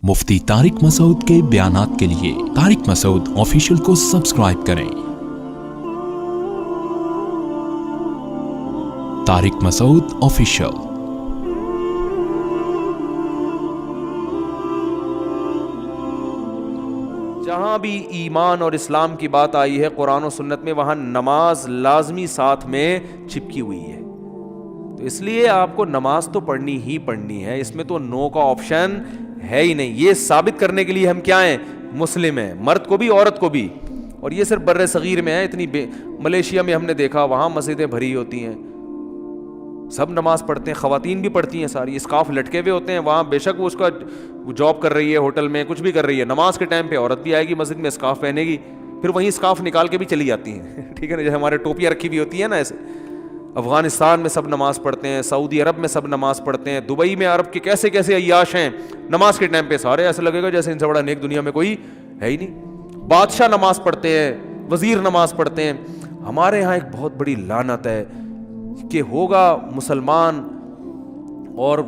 मुफ्ती तारिक मसूद के बयानात के लिए तारिक मसूद ऑफिशियल को सब्सक्राइब करें। तारिक मसूद ऑफिशियल। जहाँ भी ईमान और इस्लाम की बात आई है कुरान और सुन्नत में, वहाँ नमाज लाजमी साथ में चिपकी हुई है। तो इसलिए आपको नमाज तो पढ़नी ही पढ़नी है, इसमें तो नो का ऑप्शन है ही नहीं। ये साबित करने के लिए हम क्या हैं, मुस्लिम हैं, मर्द को भी औरत को भी। और ये सिर्फ बर्रे सगीर में है, मलेशिया में हमने देखा वहाँ मस्जिदें भरी होती हैं, सब नमाज पढ़ते हैं, ख़वातीन भी पढ़ती हैं सारी, स्काफ लटके हुए होते हैं वहाँ, बेशक वो उसका जॉब कर रही है, होटल में कुछ भी कर रही है, नमाज के टाइम पे औरत भी आएगी मस्जिद में, स्काफ पहनेगी, फिर वहीं स्काफ निकाल के भी चली जाती हैं ठीक है ना, जैसे हमारे टोपियाँ रखी हुई होती है ना, ऐसे। अफ़गानिस्तान में सब नमाज पढ़ते हैं, सऊदी अरब में सब नमाज पढ़ते हैं, दुबई में अरब के कैसे कैसे अय्याश हैं, नमाज के टाइम पे सारे ऐसे लगेगा जैसे इनसे बड़ा नेक दुनिया में कोई है ही नहीं। बादशाह नमाज पढ़ते हैं, वज़ीर नमाज पढ़ते हैं। हमारे यहाँ एक बहुत बड़ी लानत है कि होगा मुसलमान और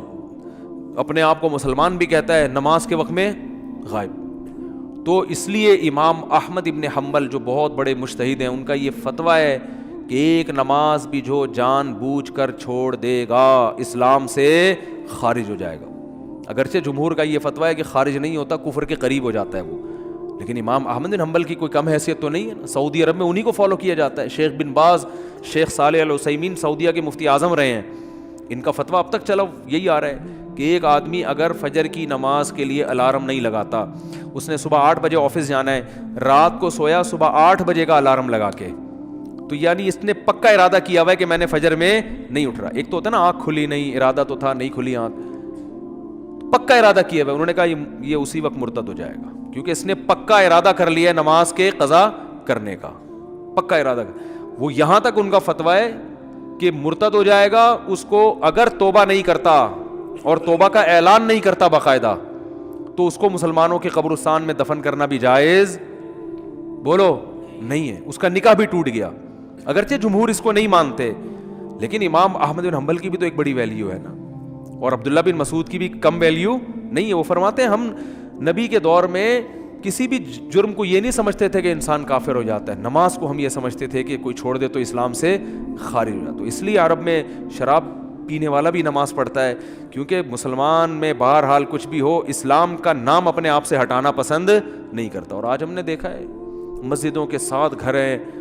अपने आप को मुसलमान भी कहता है, नमाज के वक्त में गायब। तो इसलिए इमाम अहमद इब्न हम्बल जो बहुत बड़े मुज्तहिद हैं, उनका ये फतवा है कि एक नमाज भी जो जानबूझ कर छोड़ देगा इस्लाम से खारिज हो जाएगा। अगरचे जुमहूर का ये फतवा है कि खारिज नहीं होता, कुफर के करीब हो जाता है वो, लेकिन इमाम अहमद बिन हम्बल की कोई कम हैसियत तो नहीं है ना। सऊदी अरब में उन्हीं को फॉलो किया जाता है। शेख बिन बाज, शेख सालेह अल उसैमीन सऊदीया के मुफ्ती आज़म रहे हैं, इनका फतवा अब तक चला यही आ रहा है कि एक आदमी अगर फजर की नमाज के लिए अलार्म नहीं लगाता, उसने सुबह 8 बजे ऑफिस जाना है, रात को सोया सुबह 8 बजे का अलार्म लगा के, तो यानी इसने पक्का इरादा किया हुआ है कि मैंने फजर में नहीं उठ रहा। एक तो होता है ना आँख खुली नहीं, इरादा तो था, नहीं खुली आँख, पक्का इरादा किया हुआ है। उन्होंने कहा ये उसी वक्त मुर्तद हो जाएगा, क्योंकि इसने पक्का इरादा कर लिया है नमाज के कज़ा करने का, पक्का इरादा। वो यहाँ तक उनका फतवा है कि मुर्तद हो जाएगा उसको अगर तौबा नहीं करता और तौबा का ऐलान नहीं करता बाकायदा, तो उसको मुसलमानों के कब्रिस्तान में दफन करना भी जायज़ बोलो नहीं है, उसका निकाह भी टूट गया। अगरचे जुमहूर इसको नहीं मानते, लेकिन इमाम अहमद बिन हम्बल की भी तो एक बड़ी वैल्यू है ना, और अब्दुल्ला बिन मसूद की भी कम वैल्यू नहीं है। वो फरमाते हैं हम नबी के दौर में किसी भी जुर्म को ये नहीं समझते थे कि इंसान काफिर हो जाता है, नमाज को हम ये समझते थे कि कोई छोड़ दे तो इस्लाम से खारिज हो जाता। तो इसलिए अरब में शराब पीने वाला भी नमाज पढ़ता है, क्योंकि मुसलमान में बहरहाल कुछ भी हो, इस्लाम का नाम अपने आप से हटाना पसंद नहीं करता। और आज हमने देखा है मस्जिदों के साथ घर हैं,